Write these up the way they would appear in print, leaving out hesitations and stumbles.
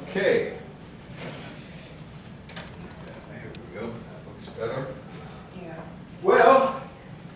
Okay. There we go. That looks better. Yeah. Well,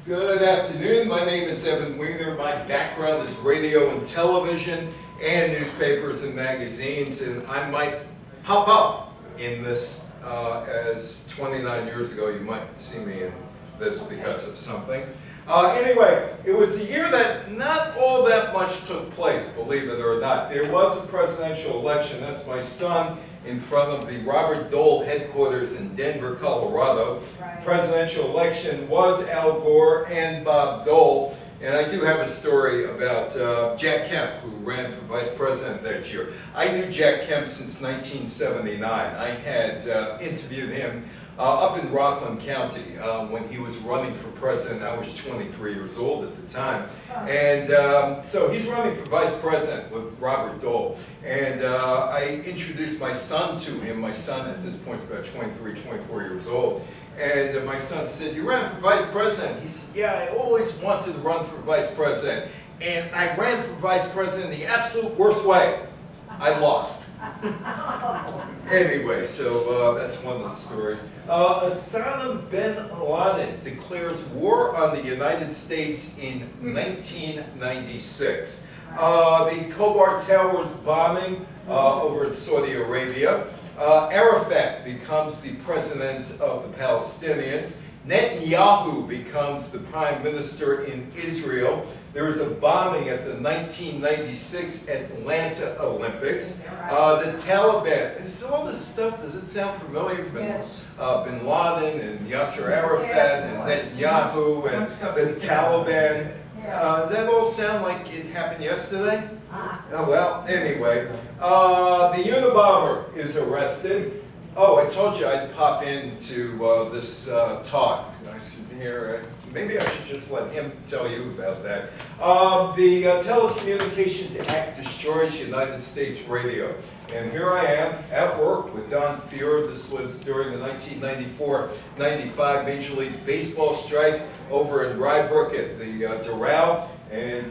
good afternoon. My name is Evan Weiner. My background is radio and television and newspapers and magazines, and I might pop up in this as 29 years ago. You might see me in this because of something. Anyway, it was a year that not all that much took place, believe it or not. There was a presidential election. That's my son in front of the Robert Dole headquarters in Denver, Colorado. Right. Presidential election was Al Gore and Bob Dole. And I do have a story about Jack Kemp, who ran for vice president that year. I knew Jack Kemp since 1979. I had interviewed him up in Rockland County when he was running for president. I was 23 years old at the time. And so he's running for vice president with Robert Dole. And I introduced my son to him. My son at this point is about 23, 24 years old. And my son said, "You ran for vice president?" He said, "Yeah, I always wanted to run for vice president. And I ran for vice president the absolute worst way. I lost." Anyway, so that's one of the stories. Osama bin Laden declares war on the United States in 1996. The Khobar Towers bombing over in Saudi Arabia. Arafat becomes the president of the Palestinians. Natenyahu becomes the prime minister in Israel. There was a bombing at the 1996 Atlanta Olympics. The Taliban. Is all this stuff, does it sound familiar? Yes. Bin Laden and Yassar Arafat and Natenyahu and the Taliban. Does that all sound like it happened yesterday? Oh, well, anyway. The Unabomber is arrested. Oh, I told you I'd pop into this talk. I sit here. Maybe I should just let him tell you about that. The Telecommunications Act destroys United States radio. And here I am at work with Don Fear. This was during the 1994-95 Major League Baseball strike over in Rybrook at the Doral. And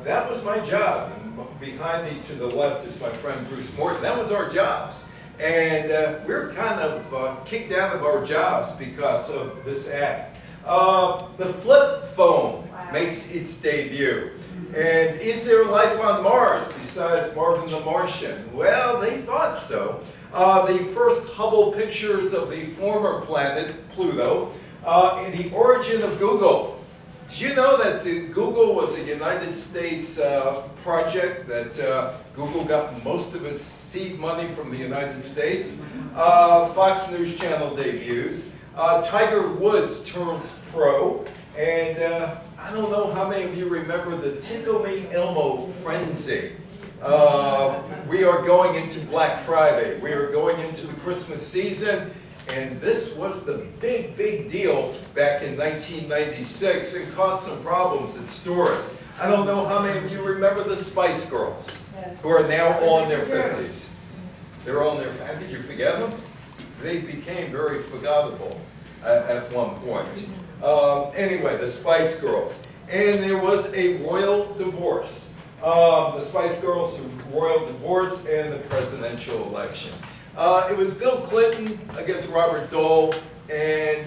that was my job. And behind me to the left is my friend Bruce Morton. That was our jobs. And we were kind of kicked out of our jobs because of this act. The flip phone makes its debut. And is there life on Mars besides Marvin the Martian? Well, they thought so. The first Hubble pictures of the former planet, Pluto, and the origin of Google. Did you know that Google was a United States project, that Google got most of its seed money from the United States? Fox News Channel debuts. Tiger Woods turns pro. And I don't know how many of you remember the Tickle Me Elmo frenzy. We are going into Black Friday. We are going into the Christmas season. And this was the big, big deal back in 1996. It caused some problems at stores. I don't know how many of you remember the Spice Girls, who are now all in their 50s. They're all in their 50s. Did you forget them? They became very forgettable at one point. Anyway, the Spice Girls. And there was a royal divorce. The Spice Girls, a royal divorce, and the presidential election. It was Bill Clinton against Robert Dole, and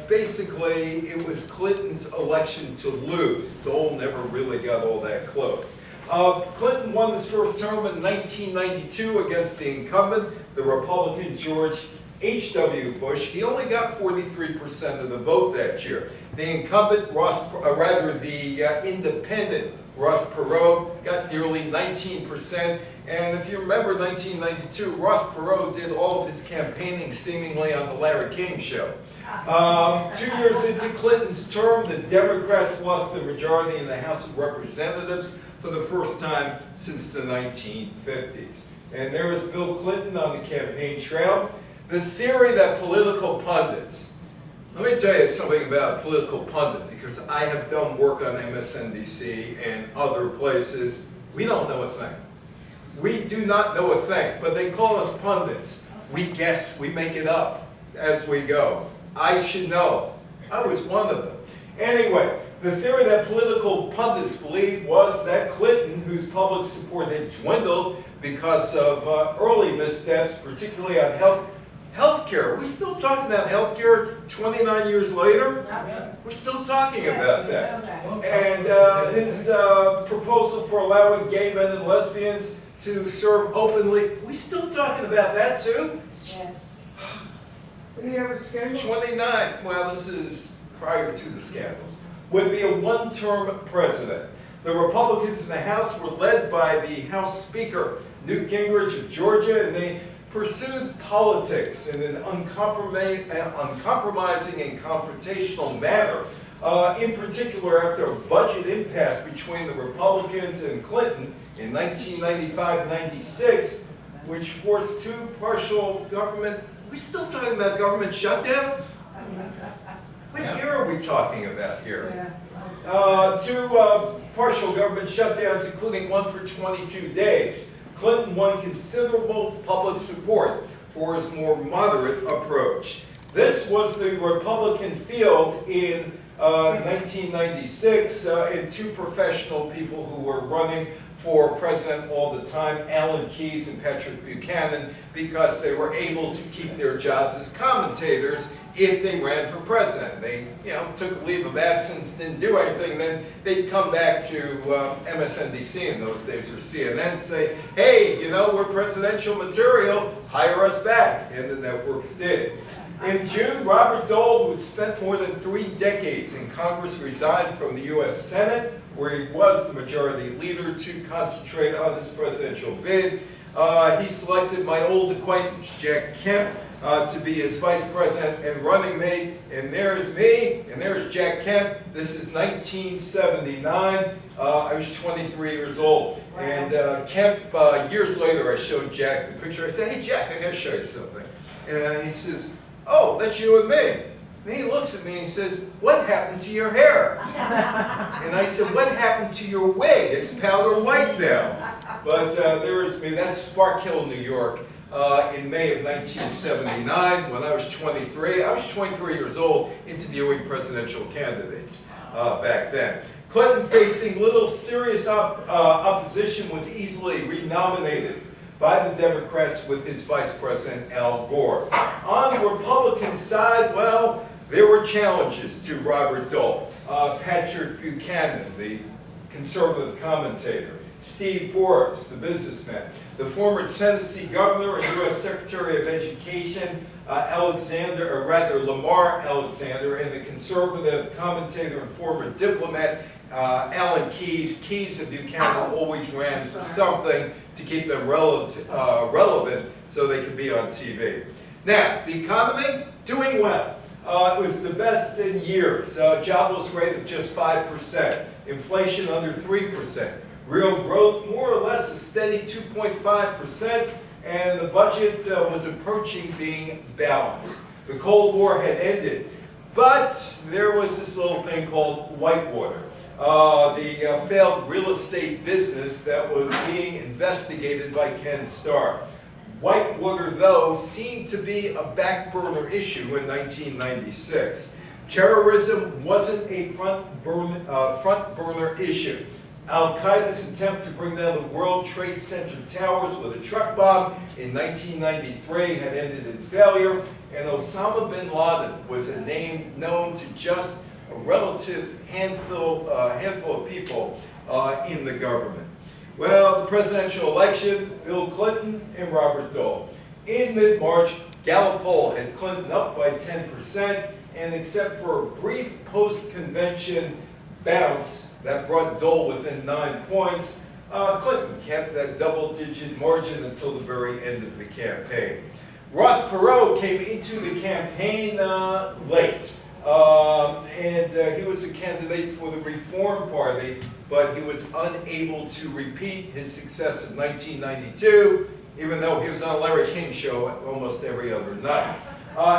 basically it was Clinton's election to lose. Dole never really got all that close. Clinton won his first term in 1992 against the incumbent, the Republican George H.W. Bush. He only got 43% of the vote that year. The incumbent, the independent, Ross Perot, got nearly 19%. And if you remember 1992, Ross Perot did all of his campaigning seemingly on the Larry King show. 2 years into Clinton's term, the Democrats lost the majority in the House of Representatives for the first time since the 1950s. And there is Bill Clinton on the campaign trail. The theory that political pundits, let me tell you something about a political pundit, because I have done work on MSNBC and other places. We don't know a thing. We do not know a thing, but they call us pundits. We guess, we make it up as we go. I should know. I was one of them. Anyway, The theory that political pundits believed was that Clinton, whose public support had dwindled because of early missteps, particularly on healthcare. We're still talking about healthcare 29 years later. We're still talking about that. And his proposal for allowing gay men and lesbians to serve openly, we're still talking about that too? Yes. Did he have a scandal? 29, well, this is prior to the scandals, would be a one-term president. The Republicans in the House were led by the House Speaker, Newt Gingrich of Georgia, and they pursued politics in an uncompromising and confrontational manner. In particular, after a budget impasse between the Republicans and Clinton in 1995-96, which forced two partial government, we're still talking about government shutdowns? What year are we talking about here? Two partial government shutdowns, including one for 22 days. Clinton won considerable public support for his more moderate approach. This was the Republican field in 1996, and two professional people who were running for president all the time, Alan Keyes and Patrick Buchanan, because they were able to keep their jobs as commentators if they ran for president. They, took a leave of absence, didn't do anything, then they'd come back to MSNBC in those days, or CNN, and say, hey, we're presidential material, hire us back, and the networks did. In June, Robert Dole, who spent more than 3 decades in Congress, resigned from the U.S. Senate, where he was the majority leader, to concentrate on his presidential bid. He selected my old acquaintance, Jack Kemp, to be his vice president and running mate. And there's me, and there's Jack Kemp. This is 1979. I was 23 years old. Wow. And Kemp, years later, I showed Jack the picture. I said, hey, Jack, I got to show you something. And he says, oh, that's you and me. And he looks at me and says, what happened to your hair? And I said, what happened to your wig? It's powder white now. But there's me. That's Spark Hill, New York, in May of 1979 when I was 23. I was 23 years old, interviewing presidential candidates back then. Clinton, facing little serious opposition, was easily renominated by the Democrats with his vice president, Al Gore. On the Republican side, well, there were challenges to Robert Dole. Patrick Buchanan, the conservative commentator. Steve Forbes, the businessman. The former Tennessee governor and U.S. Secretary of Education, Lamar Alexander, and the conservative commentator and former diplomat, Alan Keyes. Keyes and Buchanan always ran for something to keep them relevant so they could be on TV. Now, the economy, doing well. It was the best in years. Jobless rate of just 5%. Inflation under 3%. Real growth, more or less a steady 2.5%. And the budget was approaching being balanced. The Cold War had ended. But there was this little thing called Whitewater. The failed real estate business that was being investigated by Ken Starr. Whitewater, though, seemed to be a back burner issue in 1996. Terrorism wasn't a front burner issue. Al-Qaeda's attempt to bring down the World Trade Center towers with a truck bomb in 1993 had ended in failure, and Osama bin Laden was a name known to just a relative handful of people in the government. Well, the presidential election, Bill Clinton and Robert Dole. In mid-March, Gallup poll had Clinton up by 10%, and except for a brief post-convention bounce that brought Dole within 9 points, Clinton kept that double-digit margin until the very end of the campaign. Ross Perot came into the campaign late. And he was a candidate for the Reform Party, but he was unable to repeat his success of 1992, even though he was on Larry King's show almost every other night.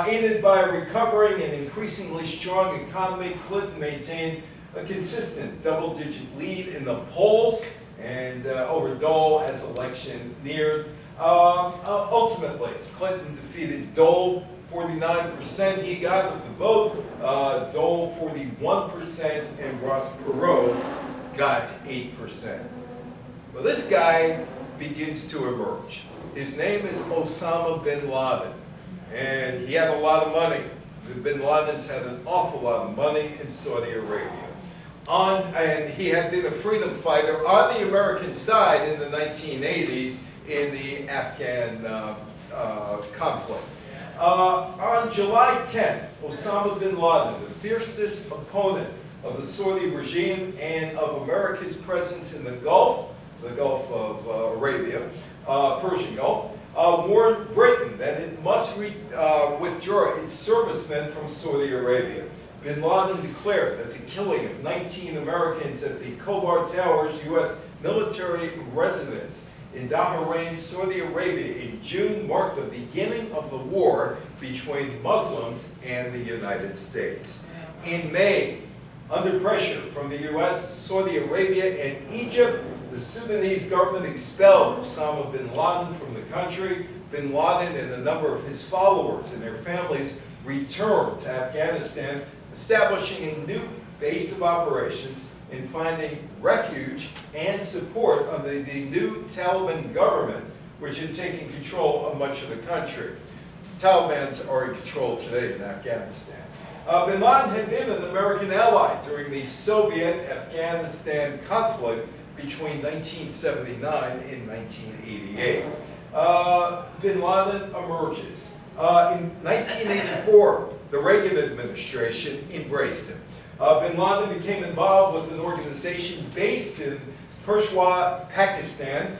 Aided by a recovering and increasingly strong economy, Clinton maintained a consistent double-digit lead in the polls and over Dole as election neared. Ultimately, Clinton defeated Dole 49% he got of the vote, Dole 41%, and Ross Perot got 8%. Well, this guy begins to emerge. His name is Osama bin Laden, and he had a lot of money. The bin Ladens had an awful lot of money in Saudi Arabia. And he had been a freedom fighter on the American side in the 1980s in the Afghan conflict. On July 10th, Osama bin Laden, the fiercest opponent of the Saudi regime and of America's presence in the Gulf of Arabia, Persian Gulf, warned Britain that it must withdraw its servicemen from Saudi Arabia. Bin Laden declared that the killing of 19 Americans at the Khobar Towers U.S. military residence in Bahrain, Saudi Arabia in June marked the beginning of the war between Muslims and the United States. In May, under pressure from the U.S., Saudi Arabia, and Egypt, the Sudanese government expelled Osama bin Laden from the country. Bin Laden and a number of his followers and their families returned to Afghanistan, establishing a new base of operations and finding refuge and support under the new Taliban government, which had taken control of much of the country. The Taliban are in control today in Afghanistan. Bin Laden had been an American ally during the Soviet-Afghanistan conflict between 1979 and 1988. Bin Laden emerges. In 1984, the Reagan administration embraced him. Bin Laden became involved with an organization based in Peshawar, Pakistan,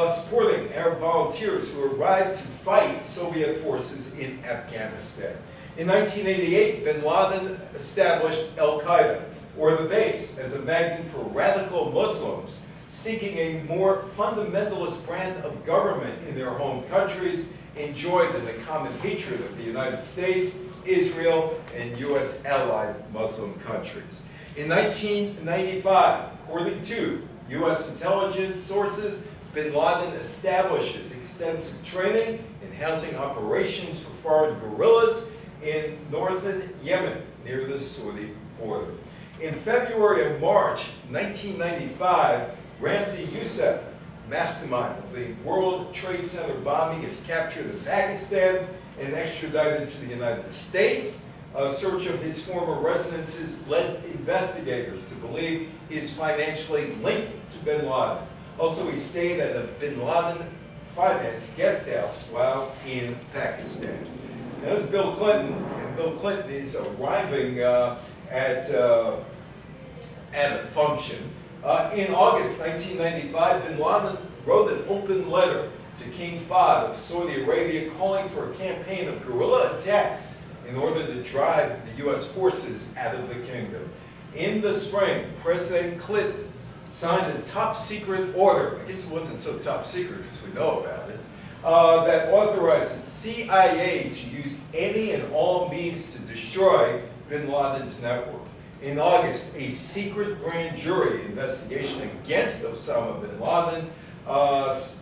supporting Arab volunteers who arrived to fight Soviet forces in Afghanistan. In 1988, Bin Laden established Al-Qaeda, or the base, as a magnet for radical Muslims seeking a more fundamentalist brand of government in their home countries, enjoyed in the common hatred of the United States, Israel, and U.S. allied Muslim countries. In 1995, according to U.S. intelligence sources, Bin Laden establishes extensive training and housing operations for foreign guerrillas in northern Yemen, near the Saudi border. In February and March 1995, Ramzi Youssef, mastermind of the World Trade Center bombing, is captured in Pakistan and extradited to the United States. A search of his former residences led investigators to believe he is financially linked to bin Laden. Also, he stayed at a bin Laden-financed guest house while in Pakistan. That was Bill Clinton, and Bill Clinton is arriving at a function. In August 1995, bin Laden wrote an open letter to King Fahd of Saudi Arabia calling for a campaign of guerrilla attacks in order to drive the U.S. forces out of the kingdom. In the spring, President Clinton signed a top-secret order, I guess it wasn't so top secret because we know about it, that authorizes CIA to use any and all means to destroy bin Laden's network. In August, a secret grand jury investigation against Osama bin Laden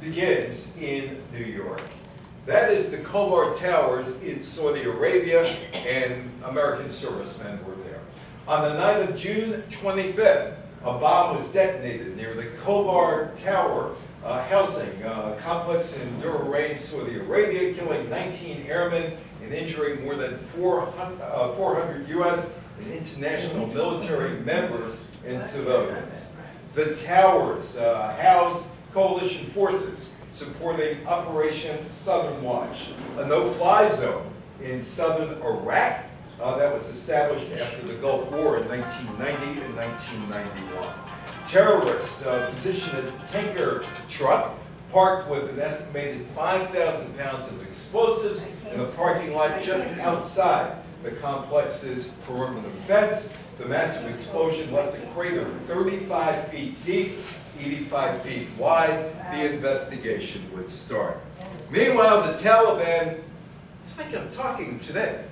begins in New York. That is the Khobar Towers in Saudi Arabia, and American servicemen were there. On the night of June 25th, a bomb was detonated near the Khobar Tower housing complex in Bahrain, Saudi Arabia, killing 19 airmen and injuring more than 400 U.S. and international military members and civilians. The towers house coalition forces supporting Operation Southern Watch, a no-fly zone in southern Iraq that was established after the Gulf War in 1990 and 1991. Terrorists positioned a tanker truck parked with an estimated 5,000 pounds of explosives in a parking lot just outside the complex's perimeter fence. The massive explosion left a crater 35 feet deep, 85 feet wide. The investigation would start. Meanwhile, the Taliban, it's like I'm talking today.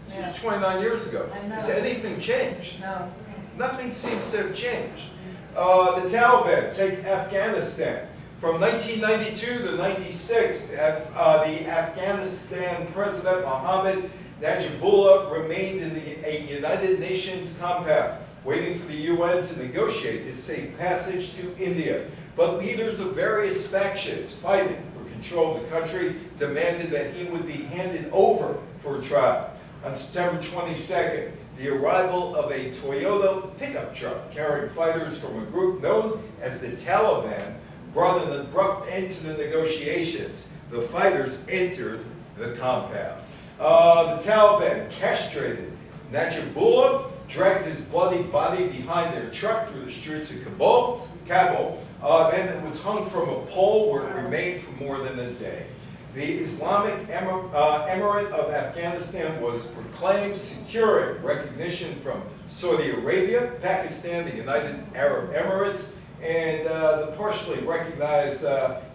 This is 29 years ago. Has anything changed? No. Nothing seems to have changed. The Taliban take Afghanistan From 1992 to 96, the Afghanistan President Mohammed Najibullah remained in a United Nations compound, waiting for the UN to negotiate his safe passage to India. But leaders of various factions fighting for control of the country demanded that he would be handed over for trial. On September 22nd, the arrival of a Toyota pickup truck carrying fighters from a group known as the Taliban brought an abrupt end to the negotiations. The fighters entered the compound. The Taliban castrated Najibullah, dragged his bloody body behind their truck through the streets of Kabul. Then it was hung from a pole where it remained for more than a day. The Islamic Emirate of Afghanistan was proclaimed, securing recognition from Saudi Arabia, Pakistan, the United Arab Emirates, and the partially recognized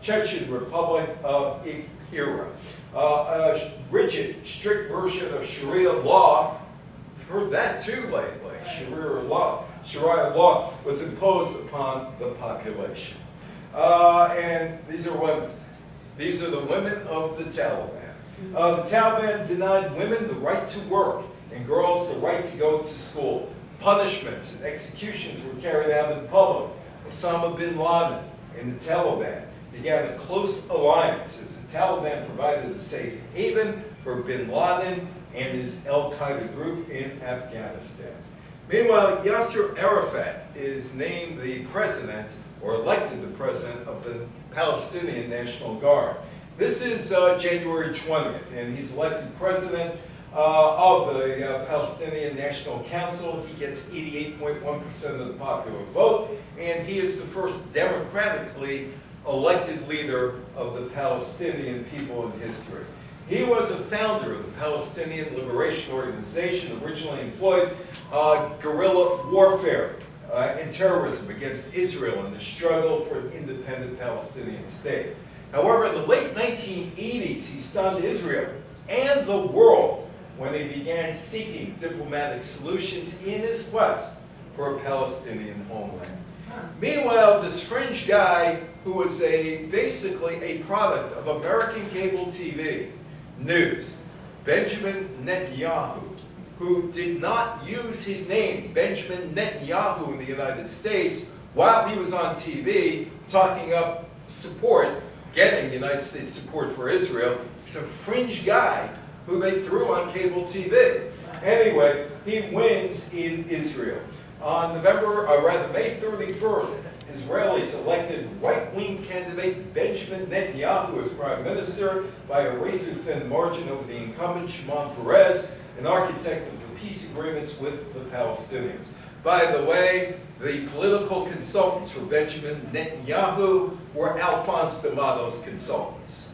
Chechen Republic of Iran. A rigid, strict version of Sharia law, I've heard that too lately, Sharia law was imposed upon the population. And these are women. These are the women of the Taliban. The Taliban denied women the right to work and girls the right to go to school. Punishments and executions were carried out in public. Osama bin Laden and the Taliban began a close alliance as the Taliban provided a safe haven for bin Laden and his al-Qaeda group in Afghanistan. Meanwhile, Yassar Arafat is named the president, or elected the president, of the Palestinian National Guard. This is January 20th, and he's elected president of the Palestinian National Council. He gets 88.1% of the popular vote, and he is the first democratically elected leader of the Palestinian people in history. He was a founder of the Palestinian Liberation Organization, originally employed guerrilla warfare and terrorism against Israel in the struggle for an independent Palestinian state. However, in the late 1980s, he stunned Israel and the world when he began seeking diplomatic solutions in his quest for a Palestinian homeland. Meanwhile, this fringe guy who was basically a product of American cable TV news, Benjamin Natenyahu, who did not use his name, Benjamin Netanyahu, in the United States while he was on TV talking up support, getting United States support for Israel. He's a fringe guy who they threw on cable TV. Anyway, he wins in Israel. On May 31st, Israelis elected right-wing candidate Benjamin Netanyahu as prime minister by a razor-thin margin over the incumbent Shimon Peres, an architect of the peace agreements with the Palestinians. By the way, the political consultants for Benjamin Netanyahu were Alphonse D'Amato's consultants,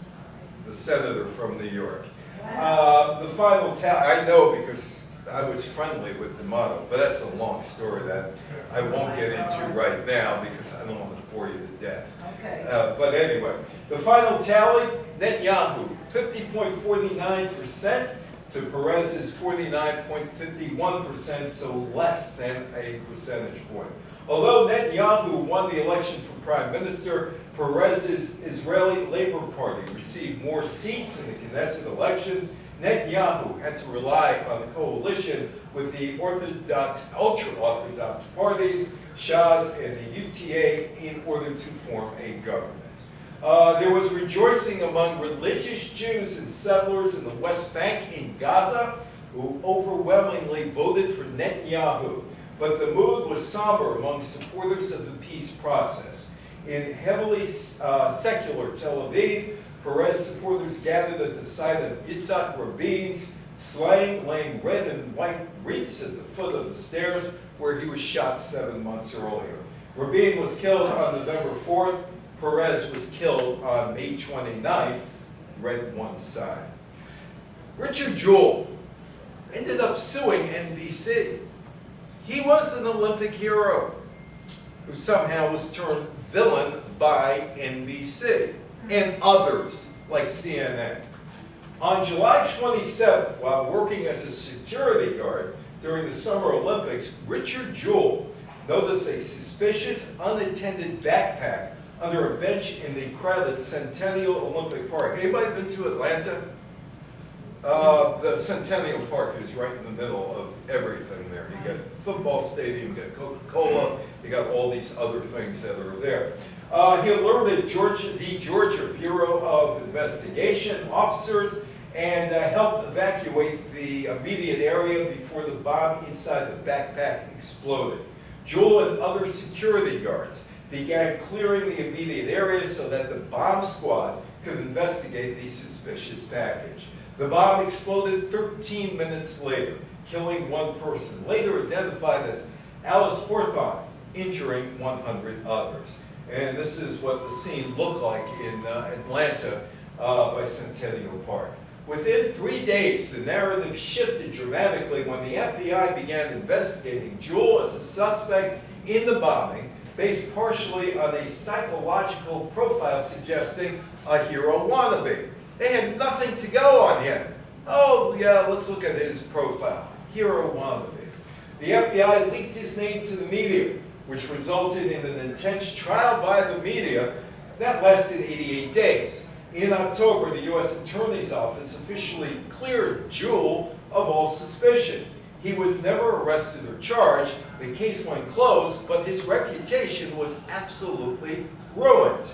the senator from New York. The final tally, I know because I was friendly with D'Amato, but that's a long story that I won't get into right now because I don't want to bore you to death. Okay. But anyway, the final tally, Netanyahu, 50.49% to Perez's 49.51%, so less than a percentage point. Although Netanyahu won the election for prime minister, Perez's Israeli Labor Party received more seats in the Knesset elections. Netanyahu had to rely on the coalition with the Orthodox, ultra-Orthodox parties, Shas and the UTA, in order to form a government. There was rejoicing among religious Jews and settlers in the West Bank in Gaza, who overwhelmingly voted for Netanyahu. But the mood was somber among supporters of the peace process. In heavily secular Tel Aviv, Perez supporters gathered at the site of Yitzhak Rabin's slaying, laying red and white wreaths at the foot of the stairs where he was shot 7 months earlier. Rabin was killed on November 4th. Perez was killed on May 29th, red one side. Richard Jewell ended up suing NBC. He was an Olympic hero who somehow was turned villain by NBC and others like CNN. On July 27th, while working as a security guard during the Summer Olympics, Richard Jewell noticed a suspicious unattended backpack under a bench in the crowded Centennial Olympic Park. Anybody been to Atlanta? The Centennial Park is right in the middle of everything there. You got football stadium, you got Coca-Cola, you got all these other things that are there. He alerted the Georgia Bureau of Investigation officers and helped evacuate the immediate area before the bomb inside the backpack exploded. Jewell and other security guards began clearing the immediate area so that the bomb squad could investigate the suspicious package. The bomb exploded 13 minutes later, killing one person, later identified as Alice Hawthorne, injuring 100 others. And this is what the scene looked like in Atlanta by Centennial Park. Within 3 days, the narrative shifted dramatically when the FBI began investigating Jewell as a suspect in the bombing, based partially on a psychological profile suggesting a hero wannabe. They had nothing to go on him. Oh yeah, let's look at his profile. Hero wannabe. The FBI leaked his name to the media, which resulted in an intense trial by the media that lasted 88 days. In October, the U.S. Attorney's Office officially cleared Jewell of all suspicion. He was never arrested or charged. The case went closed, but his reputation was absolutely ruined.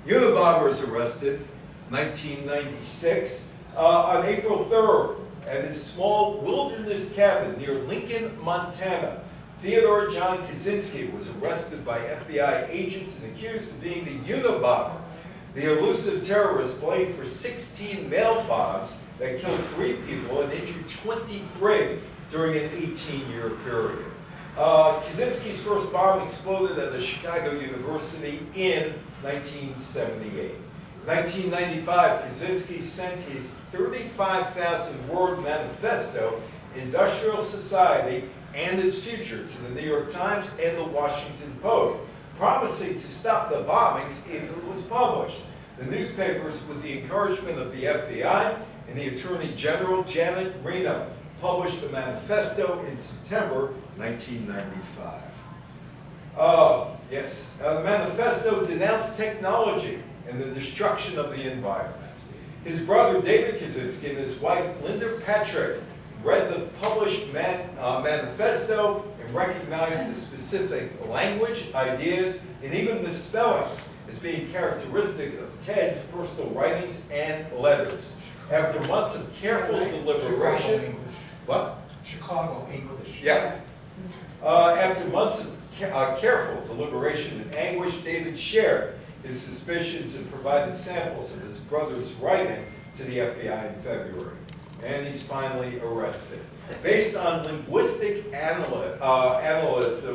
Unabomber is arrested, 1996, on April 3rd at his small wilderness cabin near Lincoln, Montana. Theodore John Kaczynski was arrested by FBI agents and accused of being the Unabomber, the elusive terrorist blamed for 16 mail bombs that killed 3 people and injured 23 during an 18-year period. Kaczynski's first bomb exploded at the Chicago University in 1978. In 1995, Kaczynski sent his 35,000-word manifesto, Industrial Society and Its Future, to the New York Times and the Washington Post, promising to stop the bombings if it was published. The newspapers, with the encouragement of the FBI and the Attorney General, Janet Reno, published the manifesto in September 1995. The manifesto denounced technology and the destruction of the environment. His brother David Kaczynski and his wife Linda Patrick read the published manifesto and recognized the specific language, ideas, and even misspellings as being characteristic of Ted's personal writings and letters. After months of careful deliberation, Chicago English. Yeah. After months of careful deliberation and anguish, David shared his suspicions and provided samples of his brother's writing to the FBI in February. And he's finally arrested. Based on linguistic analysis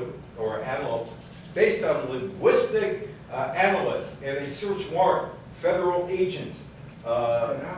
and a search warrant, federal agents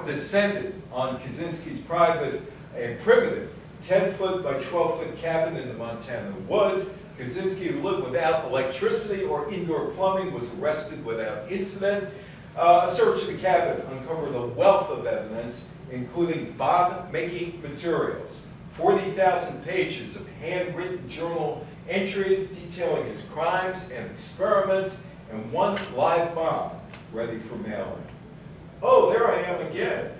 descended on Kaczynski's private and primitive 10-foot by 12-foot cabin in the Montana woods. Kaczynski, who lived without electricity or indoor plumbing, was arrested without incident. A search of the cabin uncovered a wealth of evidence, including bomb-making materials, 40,000 pages of handwritten journal entries detailing his crimes and experiments, and 1 live bomb ready for mailing. Oh, there I am again.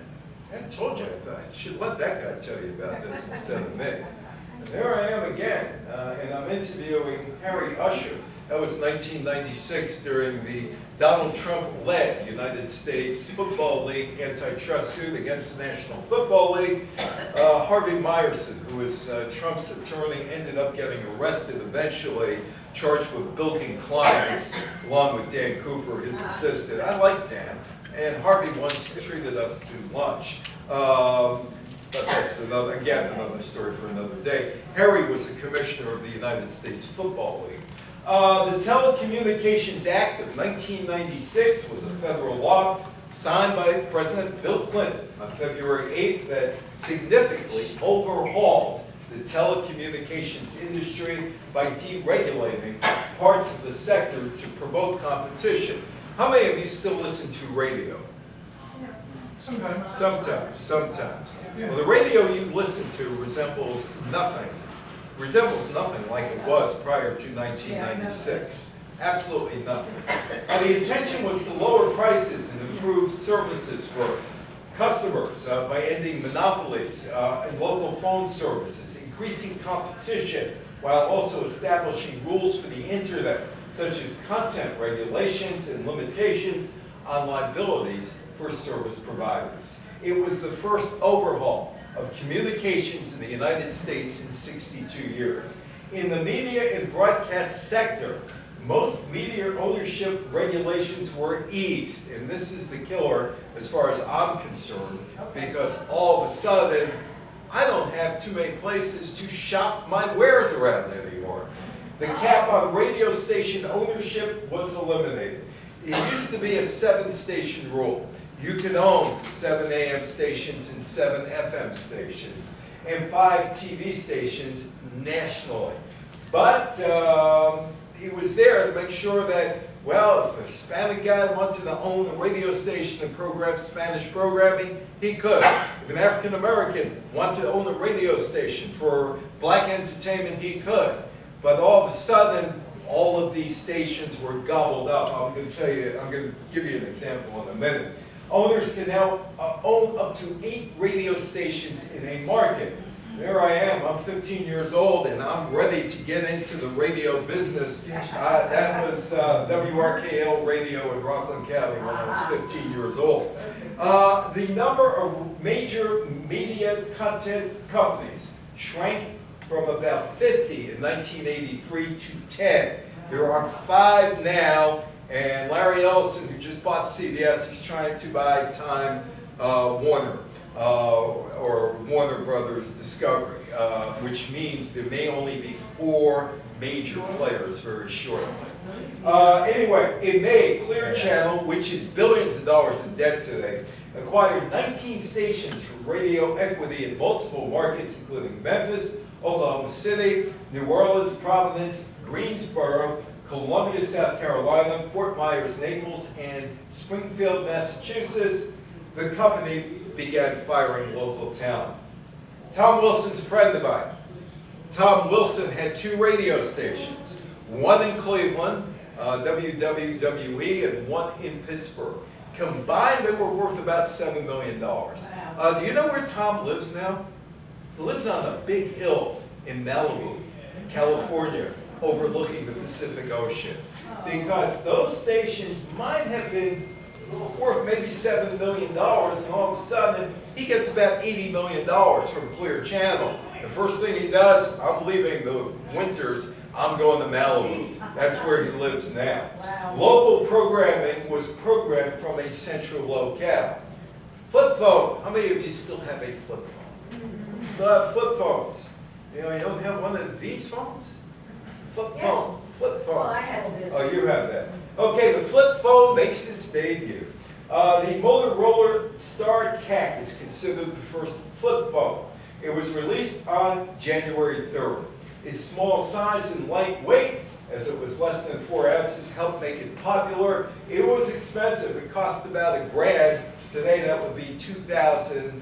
I told you, I should let that guy tell you about this instead of me. And there I am again, and I'm interviewing Harry Usher. That was 1996 during the Donald Trump-led United States Football League antitrust suit against the National Football League. Harvey Meyerson, who was Trump's attorney, ended up getting arrested eventually, charged with bilking clients, along with Dan Cooper, his assistant. I like Dan, and Harvey once treated us to lunch. But that's another story for another day. Harry was the commissioner of the United States Football League. The Telecommunications Act of 1996 was a federal law signed by President Bill Clinton on February 8th that significantly overhauled the telecommunications industry by deregulating parts of the sector to promote competition. How many of you still listen to radio? Sometimes. Well, the radio you listen to resembles nothing like it was prior to 1996. Absolutely nothing. The intention was to lower prices and improve services for customers by ending monopolies in local phone services, increasing competition, while also establishing rules for the internet, such as content regulations and limitations on liabilities for service providers. It was the first overhaul of communications in the United States in 62 years. In the media and broadcast sector, most media ownership regulations were eased, and this is the killer as far as I'm concerned, because all of a sudden, I don't have too many places to shop my wares around anymore. The cap on radio station ownership was eliminated. It used to be a 7-station rule. You could own 7 AM stations and 7 FM stations, and 5 TV stations nationally. But he was there to make sure that, well, if a Hispanic guy wanted to own a radio station and program Spanish programming, he could. If an African American wanted to own a radio station for black entertainment, he could. But all of a sudden, all of these stations were gobbled up. I'm going to give you an example in a minute. Owners can now own up to 8 radio stations in a market. There I am, I'm 15 years old and I'm ready to get into the radio business. That was WRKL radio in Rockland County when I was 15 years old. The number of major media content companies shrank from about 50 in 1983 to 10. There are 5 now, and Larry Ellison, who just bought CBS, is trying to buy Time Warner. Or Warner Brothers Discovery, which means there may only be 4 major players very shortly. Anyway, in May, Clear Channel, which is billions of dollars in debt today, acquired 19 stations for radio equity in multiple markets, including Memphis, Oklahoma City, New Orleans, Providence, Greensboro, Columbia, South Carolina, Fort Myers, Naples, and Springfield, Massachusetts. The company began firing local talent. Tom Wilson's a friend of mine. Tom Wilson had 2 radio stations, one in Cleveland, WWWE, and one in Pittsburgh. Combined, they were worth about $7 million. Do you know where Tom lives now? He lives on a big hill in Malibu, California, overlooking the Pacific Ocean. Because those stations might have been worth maybe $7 million, and all of a sudden, he gets about $80 million from Clear Channel. The first thing he does, I'm leaving the winters, I'm going to Malibu. That's where he lives now. Wow. Local programming was programmed from a central locale. Flip phone. How many of you still have a flip phone? Still have flip phones? You know, you don't have one of these phones? Flip phone. Flip phone. Well, I have this. Oh, you have that. Okay, the flip phone makes its debut. The Motorola StarTAC is considered the first flip phone. It was released on January 3rd. Its small size and lightweight, as it was less than 4 ounces, helped make it popular. It was expensive. It cost about $1,000. Today, that would be $2,060.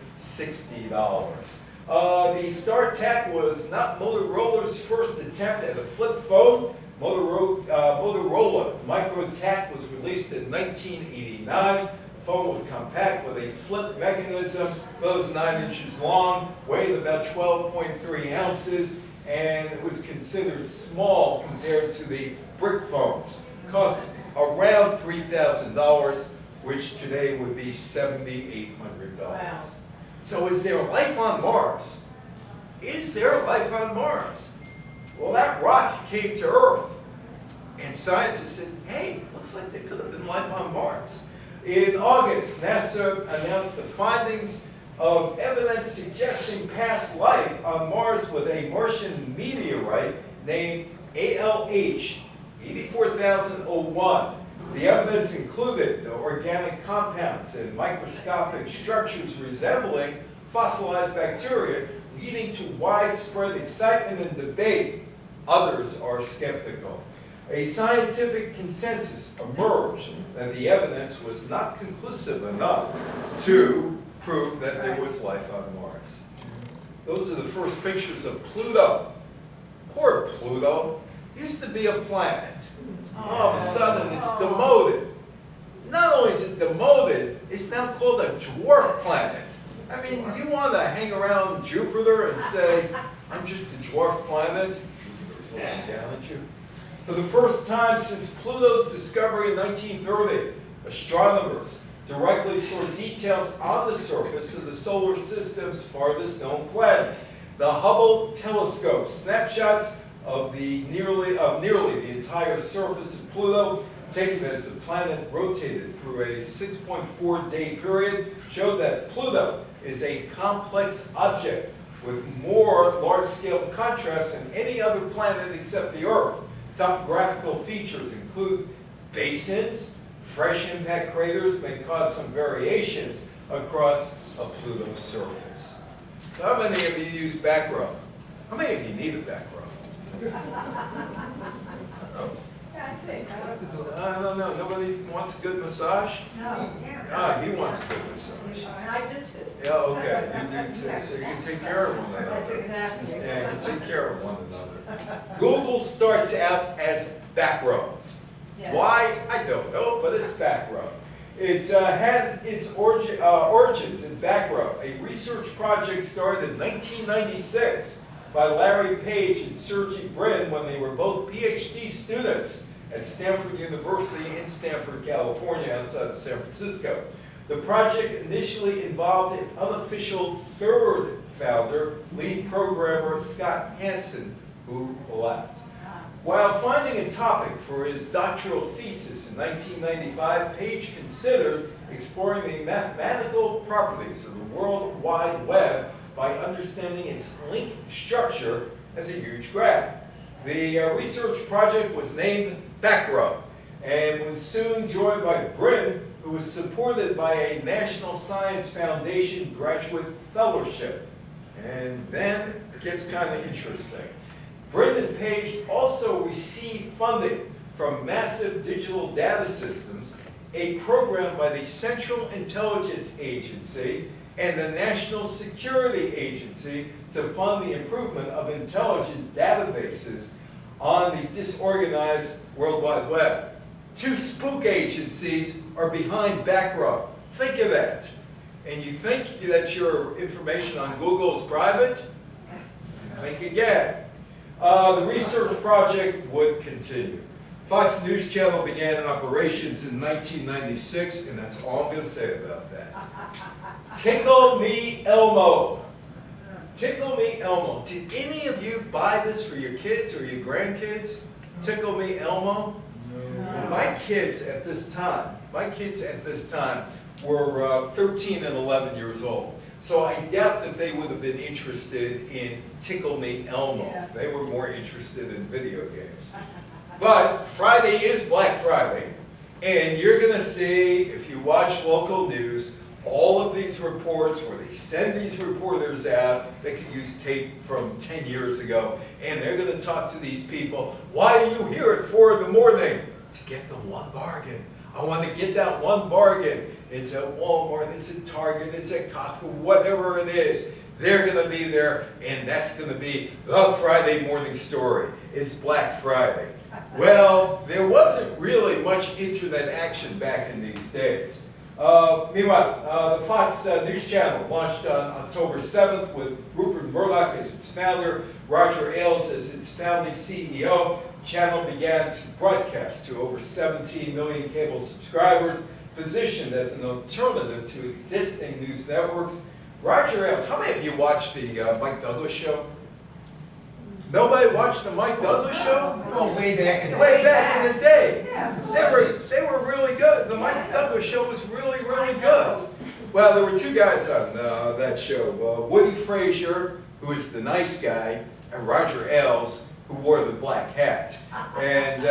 The StarTAC was not Motorola's first attempt at a flip phone. Motorola MicroTAC was released in 1989. The phone was compact with a flip mechanism. It was 9 inches long, weighed about 12.3 ounces, and it was considered small compared to the brick phones. Cost around $3,000, which today would be $7,800. Wow. So is there life on Mars? Is there life on Mars? Well, that rock came to Earth, and scientists said, hey, looks like there could have been life on Mars. In August, NASA announced the findings of evidence suggesting past life on Mars with a Martian meteorite named ALH 84001. The evidence included organic compounds and microscopic structures resembling fossilized bacteria, leading to widespread excitement and debate. Others are skeptical. A scientific consensus emerged that the evidence was not conclusive enough to prove that there was life on Mars. Those are the first pictures of Pluto. Poor Pluto. Used to be a planet. All of a sudden, it's demoted. Not only is it demoted, it's now called a dwarf planet. I mean, you want to hang around Jupiter and say, I'm just a dwarf planet? Jupiter's looking down at you. For the first time since Pluto's discovery in 1930, astronomers directly saw details on the surface of the solar system's farthest known planet. The Hubble telescope snapshots of nearly the entire surface of Pluto, taken as the planet rotated through a 6.4-day period, showed that Pluto is a complex object with more large-scale contrast than any other planet except the Earth. Topographical features include basins. Fresh impact craters may cause some variations across a Pluto surface. So how many of you use back rub? How many of you need a back rub? No, nobody wants a good massage? No. Ah, he wants a good massage. I did too. Yeah, okay, you do too, so you can take care of one That's another. exactly. Yeah, you can take care of one another. Google starts out as back rub. Yeah. Why? I don't know, but it's back rub. It has its origins in back rub, a research project started in 1996 by Larry Page and Sergey Brin when they were both PhD students at Stanford University in Stanford, California, outside of San Francisco. The project initially involved an unofficial third founder, lead programmer Scott Hansen, who left. While finding a topic for his doctoral thesis in 1995, Page considered exploring the mathematical properties of the World Wide Web by understanding its link structure as a huge graph. The research project was named BackRub and was soon joined by Brin, who was supported by a National Science Foundation graduate fellowship. And then it gets kind of interesting. Brin and Page also received funding from Massive Digital Data Systems, a program by the Central Intelligence Agency and the National Security Agency to fund the improvement of intelligent databases on the disorganized World Wide Web. Two spook agencies are behind BackRub. Think of that. And you think that your information on Google is private? Think again. The research project would continue. Fox News Channel began operations in 1996, and that's all I'm going to say about that. Tickle Me Elmo. Tickle Me Elmo. Did any of you buy this for your kids or your grandkids? Tickle Me Elmo? No. My kids at this time were 13 and 11 years old. So I doubt that they would have been interested in Tickle Me Elmo. Yeah. They were more interested in video games. But Friday is Black Friday, and you're going to see, if you watch local news, all of these reports where they send these reporters out, they could use tape from 10 years ago, and they're going to talk to these people. Why are you here at 4 in the morning? To get the one bargain. I want to get that one bargain. It's at Walmart, it's at Target, it's at Costco, whatever it is. They're going to be there, and that's going to be the Friday morning story. It's Black Friday. Well, there wasn't really much internet action back in these days. Meanwhile, the Fox News Channel launched on October 7th with Rupert Murdoch as its founder, Roger Ailes as its founding CEO. The channel began to broadcast to over 17 million cable subscribers, positioned as an alternative to existing news networks. Roger Ailes, how many of you watched the Mike Douglas show? Nobody watched the Mike Douglas show? Oh, way back in the Way back in the day. Yeah. They were really good. The Mike Douglas show was really, really good. Well, there were two guys on that show. Woody Frazier, who was the nice guy, and Roger Ailes, who wore the black hat. And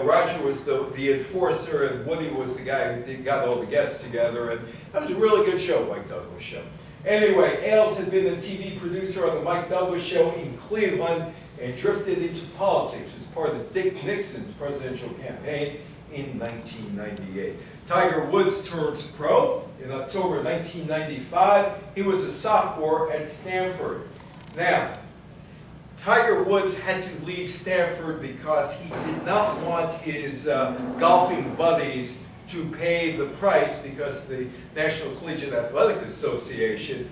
Roger was the enforcer, and Woody was the guy who got all the guests together. And that was a really good show, Mike Douglas show. Anyway, Ailes had been the TV producer on the Mike Douglas show in Cleveland and drifted into politics as part of Dick Nixon's presidential campaign in 1998. Tiger Woods turns pro in October 1995. He was a sophomore at Stanford. Now, Tiger Woods had to leave Stanford because he did not want his golfing buddies to pay the price because the National Collegiate Athletic Association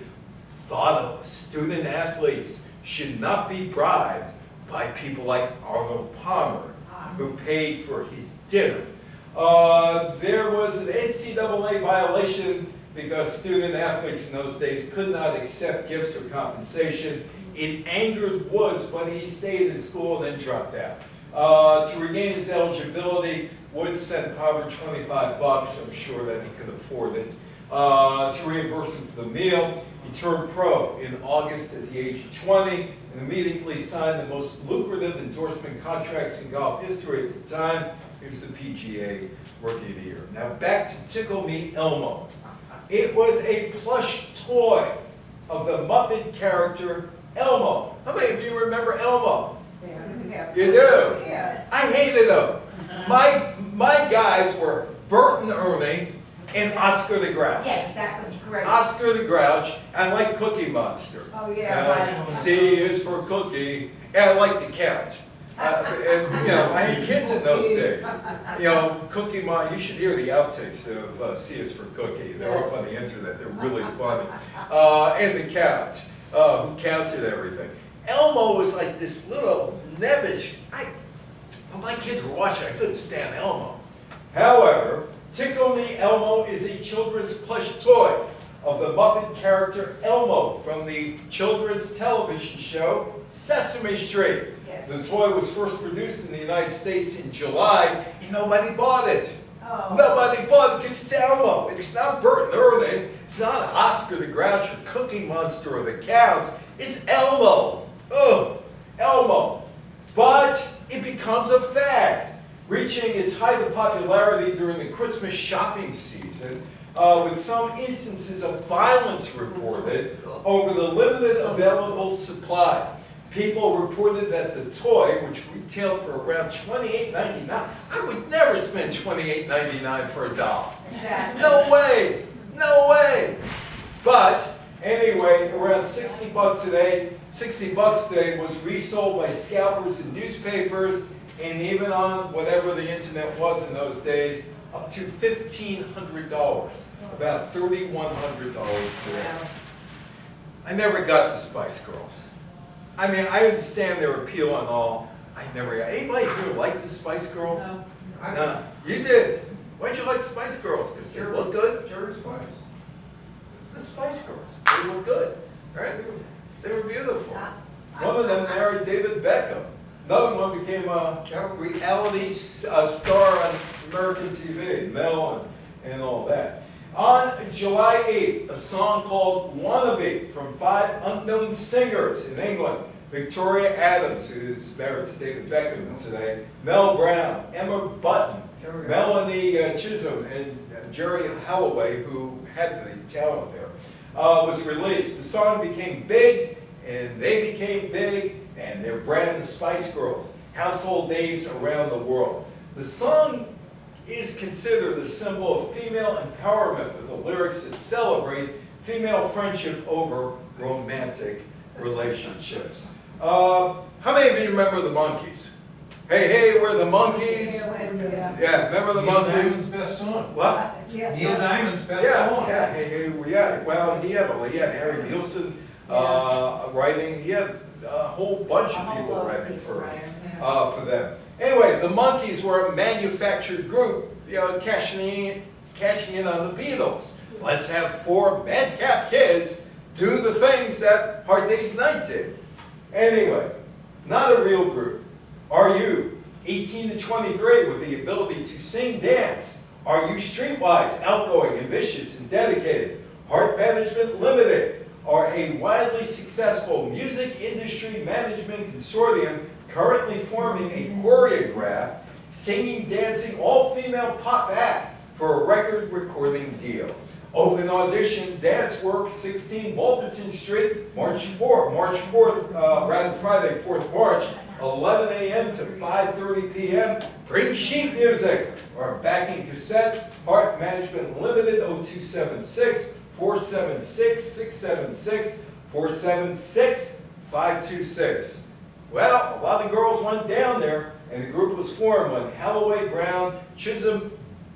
thought student athletes should not be bribed by people like Arnold Palmer, who paid for his dinner. There was an NCAA violation because student athletes in those days could not accept gifts or compensation. It angered Woods, but he stayed in school and then dropped out. To regain his eligibility, Woods sent Palmer $25. I'm sure that he could afford it. To reimburse him for the meal, he turned pro in August at the age of 20 and immediately signed the most lucrative endorsement contracts in golf history at the time. He was the PGA Rookie of the Year. Now back to Tickle Me Elmo. It was a plush toy of the Muppet character Elmo. How many of you remember Elmo? Yeah. You do? Yeah. I hated them. My guys were Bert and Ernie and Oscar the Grouch. Yes, that was great. Oscar the Grouch, I like Cookie Monster. Oh, yeah, right. C is for cookie, and I like to count. And, you know, I had kids in those days. You know, Cookie Monster, you should hear the outtakes of C is for cookie. They're up on the internet, they're really funny. And the count, who counted everything. Elmo was like this little nebbish. When my kids were watching, I couldn't stand Elmo. However, Tickle Me Elmo is a children's plush toy of the Muppet character Elmo from the children's television show Sesame Street. Yes. The toy was first produced in the United States in July, and nobody bought it. Oh. Nobody bought it because it's Elmo. It's not Bert and Ernie. It's not Oscar the Grouch or Cookie Monster or the Count. It's Elmo. Ugh, Elmo. But it becomes a fad, reaching its height of popularity during the Christmas shopping season, with some instances of violence reported over the limited available supply. People reported that the toy, which retailed for around $28.99, I would never spend $28.99 for a doll. Exactly. No way, no way. But anyway, around $60 today, $60 today was resold by scalpers in newspapers and even on whatever the internet was in those days, up to $1,500, about $3,100 today. I never got the Spice Girls. I mean, I understand their appeal and all. I never got. Anybody here like the Spice Girls? No. No, you did. Why'd you like the Spice Girls? Because they look good? Sure is fine. The Spice Girls. They look good, right? They were beautiful. One of them married David Beckham. Another one became a reality star on American TV, Mel and all that. On July 8th, a song called Wannabe from 5 unknown singers in England. Victoria Adams, who's married to David Beckham today, Mel Brown, Emma Button, Melanie Chisholm, and Jerry Holloway, who had the talent there, was released. The song became big, and they became big, and their brand, the Spice Girls, household names around the world. The song is considered a symbol of female empowerment with the lyrics that celebrate female friendship over romantic relationships. How many of you remember the Monkees? Hey, hey, we're the Monkees. Yeah, remember the Neil Monkees? Diamond's best song. What? Neil Diamond's best Yeah, song. yeah, hey, hey, yeah. Well, he had Harry Nilsson writing. He had a whole bunch of people writing for them. Anyway, the Monkees were a manufactured group, you know, cashing in on the Beatles. Let's have 4 madcap kids do the things that Hard Day's Night did. Anyway, not a real group. Are you 18 to 23 with the ability to sing, dance? Are you streetwise, outgoing, ambitious, and dedicated? Heart Management Limited are a widely successful music industry management consortium currently forming a choreographed, singing, dancing, all-female pop act for a record recording deal. Open audition, Dance Works, 16 Walterton Street, March 4th, Friday, 4th March, 11 a.m. to 5:30 p.m. Bring sheet music or backing cassette. Heart Management Limited, 0276 476 676 476 526. Well, a lot of girls went down there, and the group was formed when Holloway, Brown, Chisholm,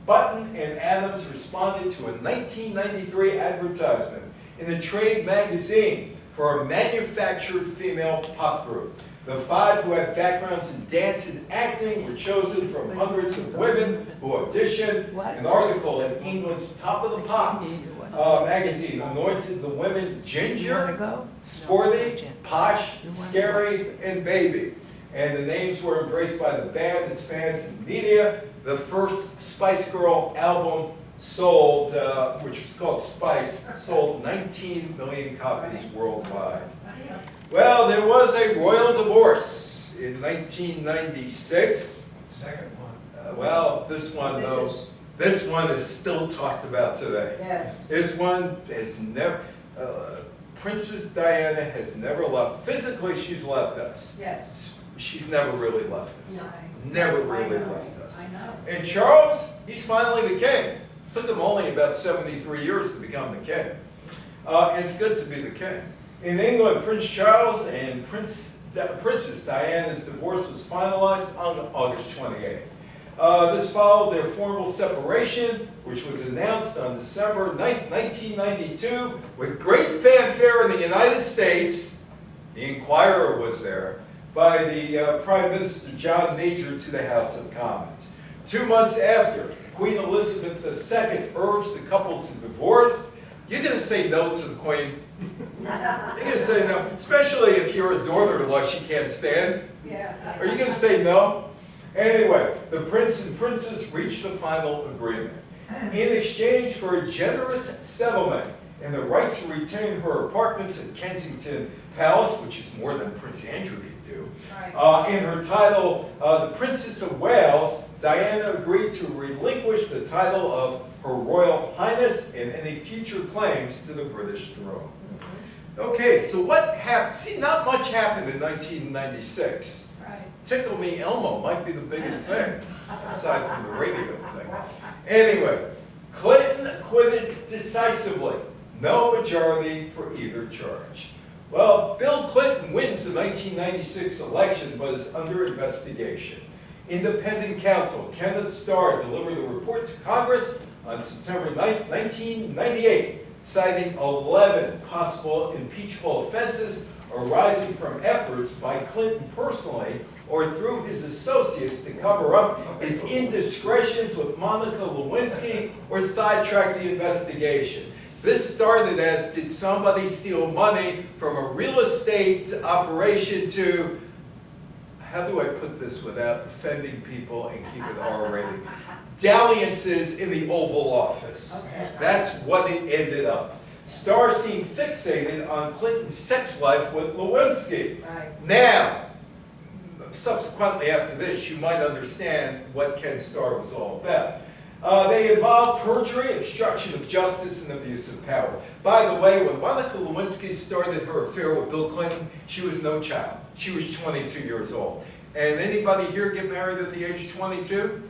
Button, and Adams responded to a 1993 advertisement in the Trade magazine for a manufactured female pop group. The 5 who had backgrounds in dance and acting were chosen from hundreds of women who auditioned. An article in England's Top of the Pops magazine anointed the women ginger, sporty, posh, scary, and baby. And the names were embraced by the band, its fans, and media. The first Spice Girl album sold, which was called Spice, sold 19 million copies worldwide. Well, there was a royal divorce in 1996. Second one. Well, this one, though, this one is still talked about today. Yes. This one has never, Princess Diana has never left. Physically, she's left us. Yes. She's never really left us. No. Never I really know. left us. I know. And Charles, he's finally the king. It took him only about 73 years to become the king. It's good to be the king. In England, Prince Charles and Princess Diana's divorce was finalized on August 28th. This followed their formal separation, which was announced on December 9th, 1992, with great fanfare in the United States. The Inquirer was there, by the Prime Minister John Major to the House of Commons. 2 months after, Queen Elizabeth II urged the couple to divorce. You're going to say no to the Queen? You're going to say no, especially if you're a daughter-in-law she can't stand. Yeah. Are you going to say no? Anyway, the Prince and Princess reached a final agreement. In exchange for a generous settlement and the right to retain her apartments at Kensington Palace, which is more than Prince Andrew could do, Right. in her title, the Princess of Wales, Diana agreed to relinquish the title of Her Royal Highness and any future claims to the British throne. Okay, so what happened? See, not much happened in 1996. Right. Tickle Me Elmo might be the biggest thing, aside from the radio thing. Anyway, Clinton acquitted decisively. No majority for either charge. Well, Bill Clinton wins the 1996 election, but is under investigation. Independent counsel Kenneth Starr delivered a report to Congress on September 9, 1998, citing 11 possible impeachable offenses arising from efforts by Clinton personally or through his associates to cover up his indiscretions with Monica Lewinsky or sidetrack the investigation. This started as, did somebody steal money from a real estate operation to, how do I put this without offending people and keep it R-rated? Dalliances in the Oval Office. Okay. That's what it ended up. Starr seemed fixated on Clinton's sex life with Lewinsky. Right. Now, subsequently after this, you might understand what Ken Starr was all about. They involved perjury, obstruction of justice, and abuse of power. By the way, when Monica Lewinsky started her affair with Bill Clinton, she was no child. She was 22 years old. And anybody here get married at the age of 22?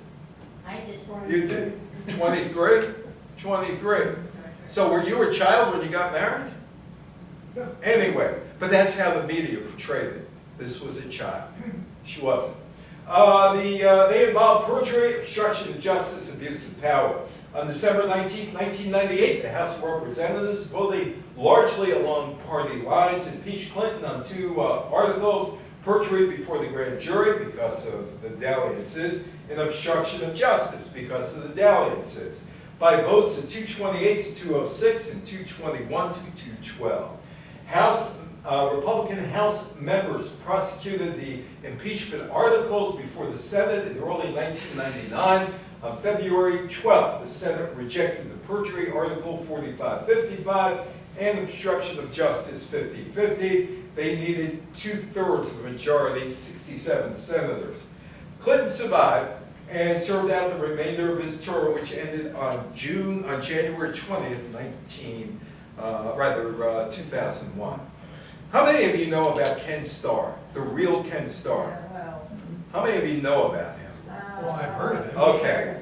I just wanted You did. 23? 23. So were you a child when you got married? Anyway, but that's how the media portrayed it. This was a child. She wasn't. They involved perjury, obstruction of justice, abuse of power. On December 19, 1998, the House of Representatives, voting largely along party lines, impeached Clinton on 2 articles, perjury before the grand jury because of the dalliances, and obstruction of justice because of the dalliances, by votes of 228 to 206 and 221 to 212. Republican House members prosecuted the impeachment articles before the Senate in early 1999. On February 12th, the Senate rejected the perjury article 4555 and obstruction of justice 5050. They needed 2/3 of a majority, 67 senators. Clinton survived and served out the remainder of his term, which ended on January 20th, 2001. How many of you know about Ken Starr, the real Ken Starr? Yeah, well, How many of you know about him? Well, I've heard of it. Okay.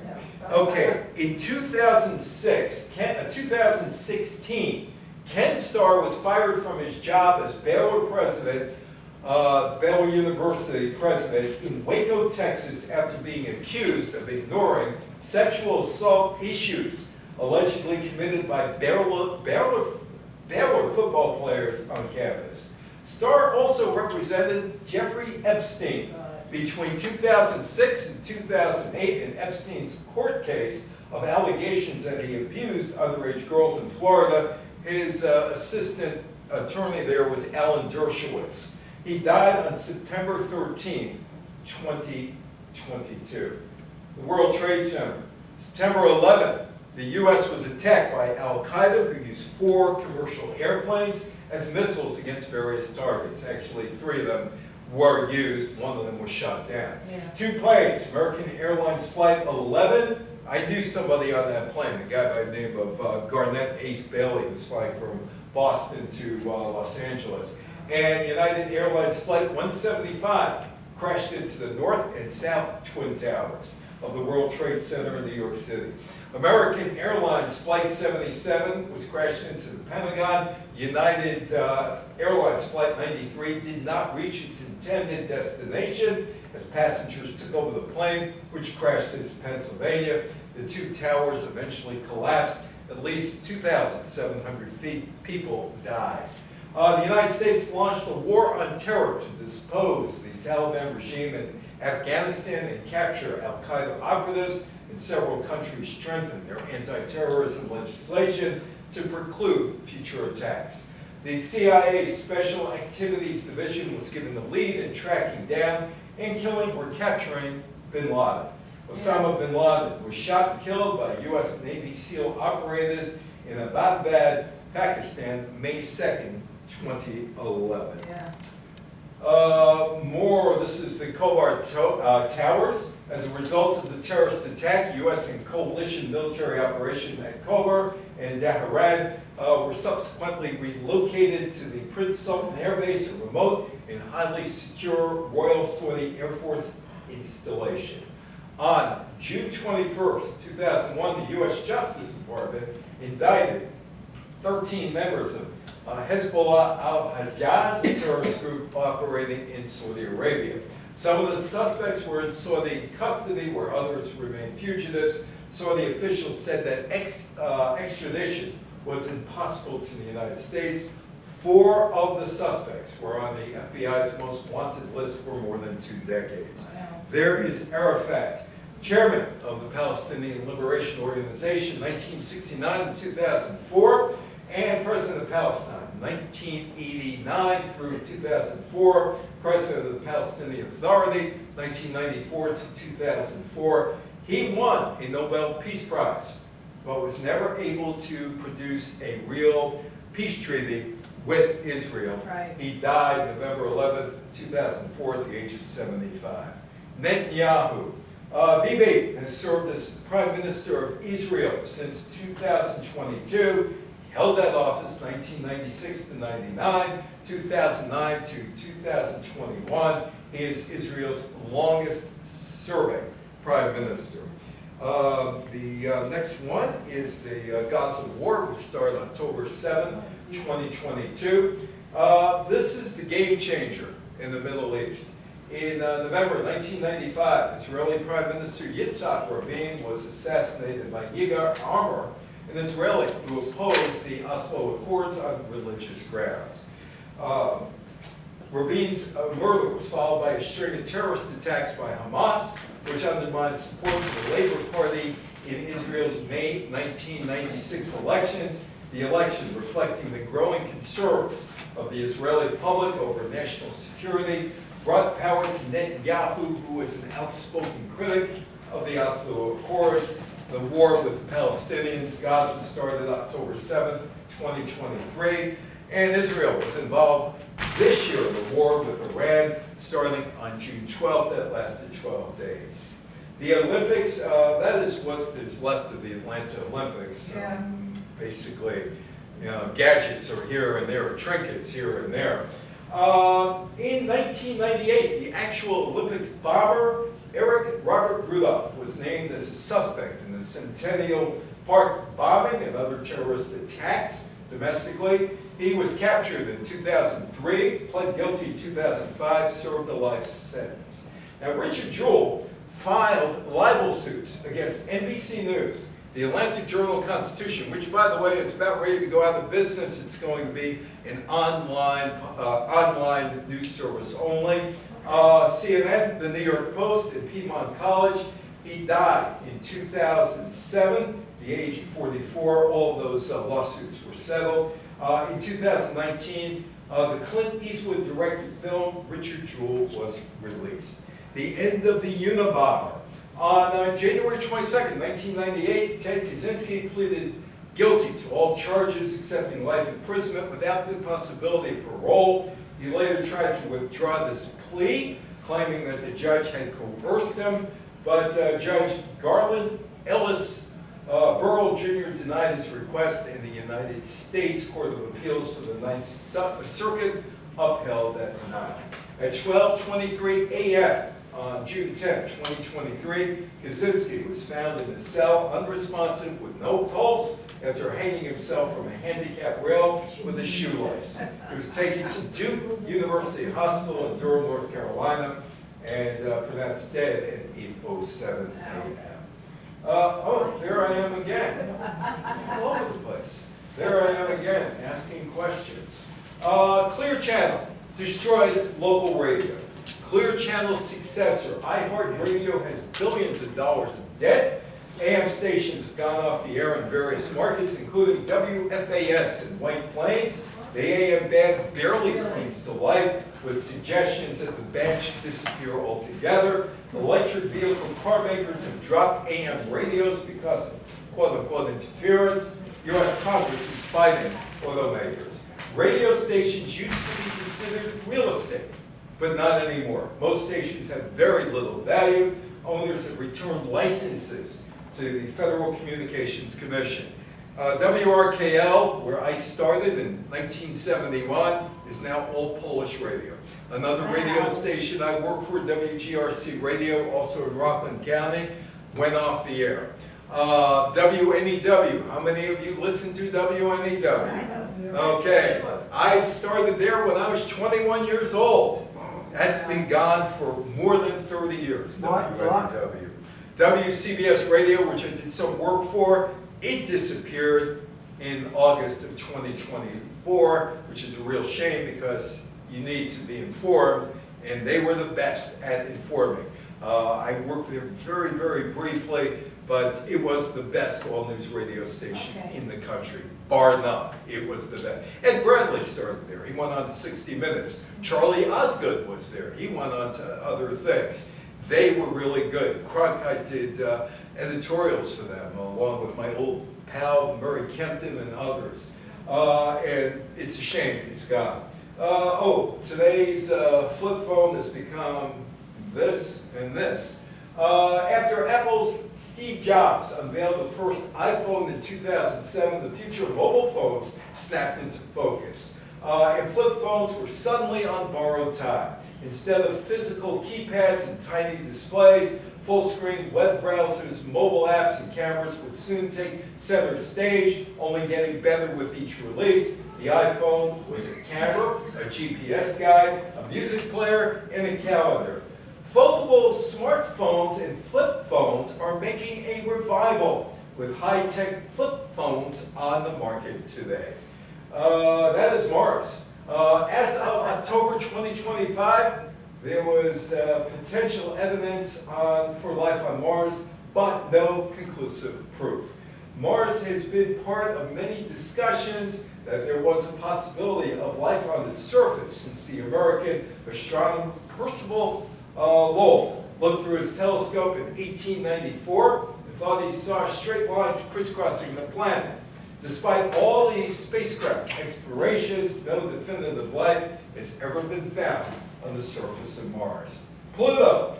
Okay, in 2016, Ken Starr was fired from his job as Baylor president Baylor University president in Waco, Texas, after being accused of ignoring sexual assault issues allegedly committed by Baylor football players on campus. Starr also represented Jeffrey Epstein between 2006 and 2008 in Epstein's court case of allegations that he abused underage girls in Florida. His assistant attorney there was Alan Dershowitz. He died on September 13, 2022. The World Trade Center. September 11th, the U.S. was attacked by Al-Qaeda, who used 4 commercial airplanes as missiles against various targets. Actually, 3 of them were used. 1 of them was shot down. Yeah. 2 planes, American Airlines Flight 11. I knew somebody on that plane, a guy by the name of Garnett Ace Bailey, who was flying from Boston to Los Angeles. And United Airlines Flight 175 crashed into the north and south twin towers of the World Trade Center in New York City. American Airlines Flight 77 was crashed into the Pentagon. United Airlines Flight 93 did not reach its intended destination as passengers took over the plane, which crashed into Pennsylvania. The 2 towers eventually collapsed. At least 2,700 people died. The United States launched a war on terror to dispose the Taliban regime in Afghanistan and capture al-Qaeda operatives, and several countries strengthened their anti-terrorism legislation to preclude future attacks. The CIA Special Activities Division was given the lead in tracking down and killing or capturing bin Laden. Osama bin Laden was shot and killed by U.S. Navy SEAL operators in Abbottabad, Pakistan, May 2nd, 2011. Yeah. This is the Khobar Towers. As a result of the terrorist attack, U.S. and coalition military operation at Khobar and Dhahran were subsequently relocated to the Prince Sultan Air Base, a remote and highly secure Royal Saudi Air Force installation. On June 21st, 2001, the U.S. Justice Department indicted 13 members of Hezbollah al-Hajjaz, a terrorist group operating in Saudi Arabia. Some of the suspects were in Saudi custody, where others remained fugitives. Saudi officials said that extradition was impossible to the United States. 4 of the suspects were on the FBI's most wanted list for more than 2 decades. There is Arafat, chairman of the Palestinian Liberation Organization, 1969 to 2004, and president of Palestine, 1989 through 2004, president of the Palestinian Authority, 1994 to 2004. He won a Nobel Peace Prize, but was never able to produce a real peace treaty with Israel. Right. He died November 11th, 2004 at the age of 75. Natenyahu. Bibi has served as Prime Minister of Israel since 2022. He held that office 1996 to 99, 2009 to 2021. He is Israel's longest serving Prime Minister. The next one is the Gaza War, which started October 7th, 2022. This is the game changer in the Middle East. In November 1995, Israeli Prime Minister Yitzhak Rabin was assassinated by Yigal Amir, an Israeli who opposed the Oslo Accords on religious grounds. Rabin's murder was followed by a string of terrorist attacks by Hamas, which undermined support for the Labour Party in Israel's May 1996 elections, the election reflecting the growing concerns of the Israeli public over national security, brought power to Netanyahu, who was an outspoken critic of the Oslo Accords. The war with the Palestinians, Gaza, started October 7th, 2023, and Israel was involved this year in the war with Iran, starting on June 12th. That lasted 12 days. The Olympics, that is what is left of the Atlanta Olympics. Yeah. Basically, gadgets are here and there, trinkets here and there. In 1998, the actual Olympics bomber, Eric Robert Rudolph, was named as a suspect in the Centennial Park bombing and other terrorist attacks domestically. He was captured in 2003, pled guilty in 2005, served a life sentence. Now, Richard Jewell filed libel suits against NBC News, the Atlanta Journal-Constitution, which, by the way, is about ready to go out of business. It's going to be an online news service only. CNN, the New York Post, and Piedmont College. He died in 2007, at the age of 44. All of those lawsuits were settled. In 2019, the Clint Eastwood directed film, Richard Jewell, was released. The end of the Unabomber. On January 22nd, 1998, Ted Kaczynski pleaded guilty to all charges, accepting life imprisonment without the possibility of parole. He later tried to withdraw this plea, claiming that the judge had coerced him, but Judge Garland Ellis Burrell Jr. denied his request, and the United States Court of Appeals for the Ninth Circuit upheld that denial. At 12:23 a.m. on June 10, 2023, Kaczynski was found in a cell, unresponsive, with no pulse, after hanging himself from a handicap rail with a shoelace. He was taken to Duke University Hospital in Durham, North Carolina, and pronounced dead at 8:07 a.m. Oh, there I am again, all over the place. There I am again, asking questions. Clear Channel destroyed local radio. Clear Channel's successor, iHeartRadio, has billions of dollars in debt. AM stations have gone off the air in various markets, including WFAS in White Plains. The AM band barely clings to life, with suggestions that the band should disappear altogether. Electric vehicle car makers have dropped AM radios because of quote-unquote interference. U.S. Congress is fighting automakers. Radio stations used to be considered real estate, but not anymore. Most stations have very little value. Owners have returned licenses to the Federal Communications Commission. WRKL, where I started in 1971, is now all Polish radio. Another radio station I work for, WGRC Radio, also in Rockland County, went off the air. WNEW, how many of you listen to WNEW? Okay, I started there when I was 21 years old. That's been gone for more than 30 years, WNEW. WCBS Radio, which I did some work for, it disappeared in August of 2024, which is a real shame because you need to be informed, and they were the best at informing. I worked there very, very briefly, but it was the best all-news radio station in the country, bar none. It was the best. Ed Bradley started there. He went on 60 Minutes. Charlie Osgood was there. He went on to other things. They were really good. Cronkite did editorials for them, along with my old pal Murray Kempton and others. And it's a shame he's gone. Today's flip phone has become this and this. After Apple's Steve Jobs unveiled the first iPhone in 2007, the future of mobile phones snapped into focus. And flip phones were suddenly on borrowed time. Instead of physical keypads and tiny displays, full-screen web browsers, mobile apps, and cameras would soon take center stage, only getting better with each release. The iPhone was a camera, a GPS guide, a music player, and a calendar. Foldable smartphones and flip phones are making a revival, with high-tech flip phones on the market today. That is Mars. As of October 2025, there was potential evidence for life on Mars, but no conclusive proof. Mars has been part of many discussions that there was a possibility of life on its surface since the American astronomer Percival Lowell looked through his telescope in 1894 and thought he saw straight lines crisscrossing the planet. Despite all these spacecraft explorations, no definitive life has ever been found on the surface of Mars. Pluto.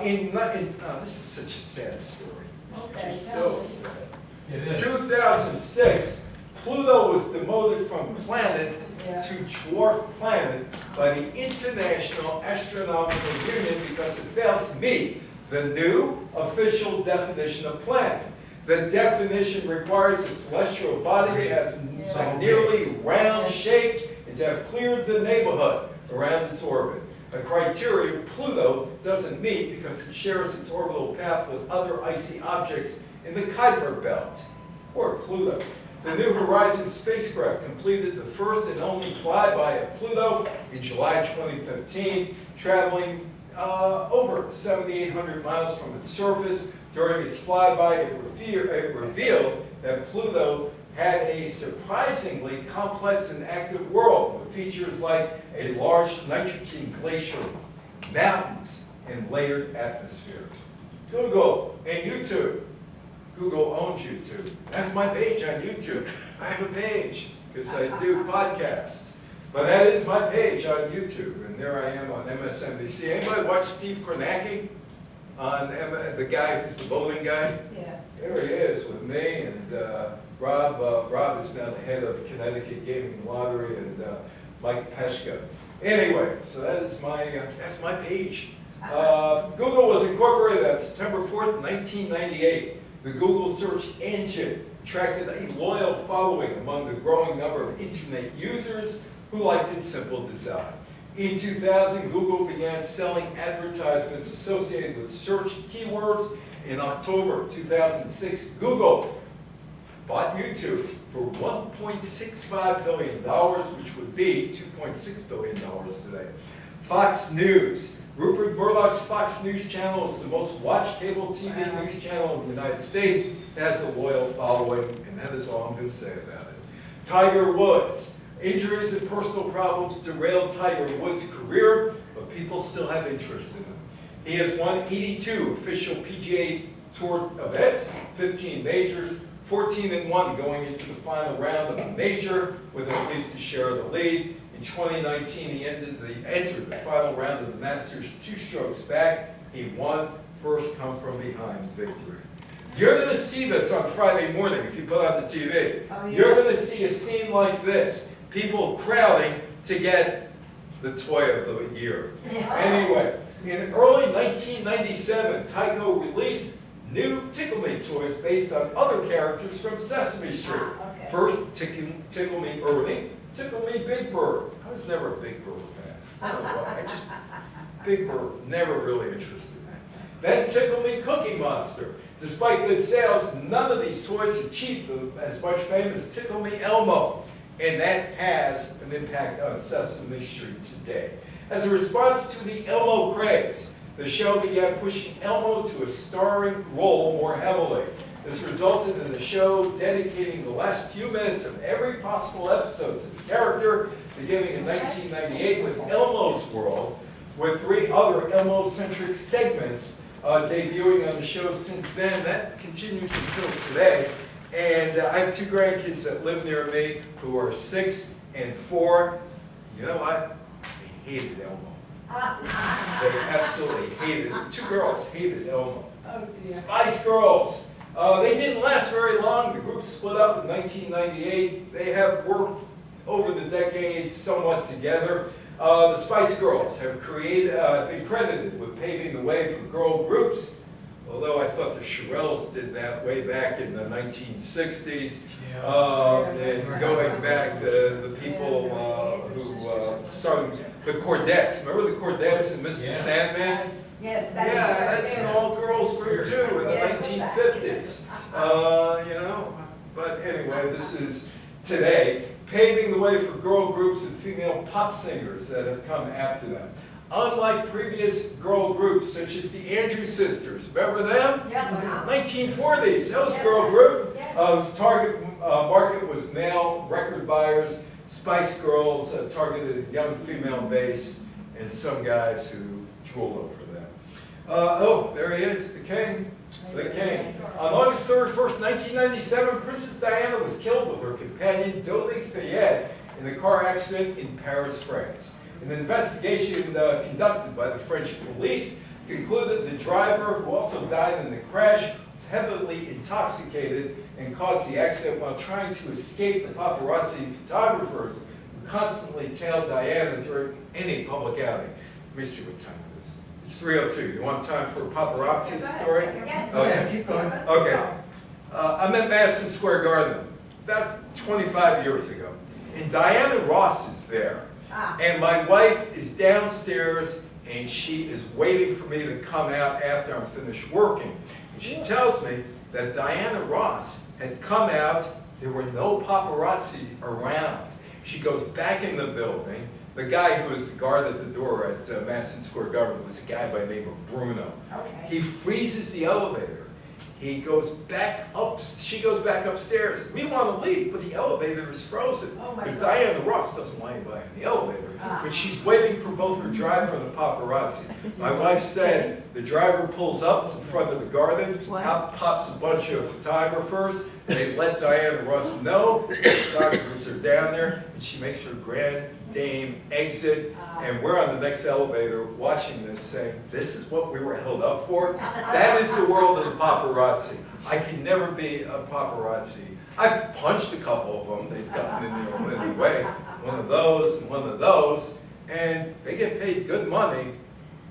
This is such a sad story. Okay, It's tell so us. sad. It is. 2006, Pluto was demoted from planet to dwarf planet by the International Astronomical Union because it failed to meet the new official definition of planet. The definition requires a celestial body to have a nearly round shape and to have cleared the neighborhood around its orbit. A criteria Pluto doesn't meet because it shares its orbital path with other icy objects in the Kuiper Belt. Poor Pluto. The New Horizons spacecraft completed the first and only flyby of Pluto in July 2015, traveling over 7,800 miles from its surface. During its flyby, it revealed that Pluto had a surprisingly complex and active world with features like a large nitrogen glacier, mountains, and layered atmosphere. Google and YouTube. Google owns YouTube. That's my page on YouTube. I have a page because I do podcasts. But that is my page on YouTube, and there I am on MSNBC. Anybody watch Steve Kornacki? The guy who's the bowling guy? Yeah. There he is with me, and Rob. Rob is now the head of Connecticut Gaming Lottery, and Mike Peshka. Anyway, so that's my page. Google was incorporated on September 4th, 1998. The Google search engine attracted a loyal following among the growing number of internet users who liked its simple design. In 2000, Google began selling advertisements associated with search keywords. In October 2006, Google bought YouTube for $1.65 billion, which would be $2.6 billion today. Fox News. Rupert Murdoch's Fox News channel is the most watched cable TV news channel in the United States. It has a loyal following, and that is all I'm going to say about it. Tiger Woods. Injuries and personal problems derailed Tiger Woods' career, but people still have interest in him. He has won 82 official PGA Tour events, 15 majors, 14-1 going into the final round of a major with at least a share of the lead. In 2019, he entered the final round of the Masters 2 strokes back. He won first come-from-behind victory. You're going to see this on Friday morning if you put on the TV. Oh, yeah. You're going to see a scene like this. People crowding to get the toy of the year. Anyway, in early 1997, Tyco released new Tickle Me toys based on other characters from Sesame Street. Okay. First, Tickle Me Ernie, Tickle Me Big Bird. I was never a Big Bird fan. I don't know why. Big Bird, never really interested in that. Then Tickle Me Cookie Monster. Despite good sales, none of these toys achieved as much fame as Tickle Me Elmo. And that has an impact on Sesame Street today. As a response to the Elmo craze, the show began pushing Elmo to a starring role more heavily. This resulted in the show dedicating the last few minutes of every possible episode to the character, beginning in 1998 with Elmo's World, with 3 other Elmo-centric segments debuting on the show since then. That continues until today. And I have 2 grandkids that live near me who are 6 and 4. You know what? They hated Elmo. They absolutely hated it. 2 girls hated Elmo. Oh, dear. Spice Girls. They didn't last very long. The group split up in 1998. They have worked over the decades somewhat together. The Spice Girls have been credited with paving the way for girl groups. Although I thought the Shirelles did that way back in the 1960s, and going back to the people who sung the Chordettes. Remember the Chordettes and Mr. Sandman? Yes, That's an all-girls group too in the 1950s. But anyway, this is today, paving the way for girl groups and female pop singers that have come after them. Unlike previous girl groups, such as the Andrews Sisters, remember them? Yeah. 1940s, that was a girl group. Whose target market was male record buyers. Spice Girls targeted a young female base, and some guys who drooled over them. There he is, the king. The king. On August 31st, 1997, Princess Diana was killed with her companion, Dodi Fayed, in a car accident in Paris, France. An investigation conducted by the French police concluded the driver, who also died in the crash, was heavily intoxicated and caused the accident while trying to escape the paparazzi photographers who constantly tailed Diana during any public outing. Let me see what time it is. It's 3:02. You want time for a paparazzi story? Yes. Okay. Keep going. Okay. I'm at Madison Square Garden about 25 years ago. And Diana Ross is there. And my wife is downstairs and she is waiting for me to come out after I'm finished working. And she tells me that Diana Ross had come out, there were no paparazzi around. She goes back in the building. The guy who was the guard at the door at Madison Square Garden was a guy by the name of Bruno. Okay. He freezes the elevator. He goes back up, she goes back upstairs. We want to leave, but the elevator is frozen. Oh my Because God. Diana Ross doesn't want anybody in the elevator. But she's waiting for both her driver and the paparazzi. My wife said the driver pulls up to the front of the garden, out pops a bunch of photographers, and they let Diana Ross know the photographers are down there, and she makes her grand dame exit, and we're on the next elevator watching this saying, this is what we were held up for? That is the world of the paparazzi. I can never be a paparazzi. I've punched a couple of them. They've gotten in there along the way. One of those and one of those. And they get paid good money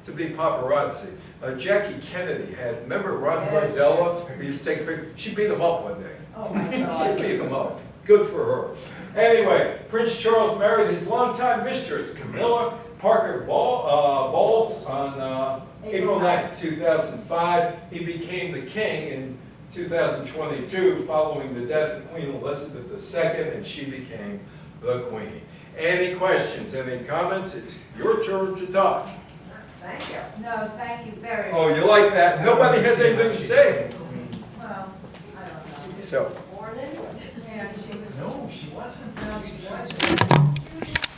to be paparazzi. Jackie Kennedy had, remember Ron Bardella? We used to take pictures. She beat him up one day. Oh my God. She beat him up. Good for her. Anyway, Prince Charles married his longtime mistress, Camilla Parker Bowles, on April 9, 2005. He became the king in 2022 following the death of Queen Elizabeth II, and she became the queen. Any questions, any comments? It's your turn to talk. Thank you. No, thank you very much. Oh, you like that? Nobody has anything to say. Well, I don't know. So, Born in? Yeah, she was. No, she wasn't. No, she wasn't.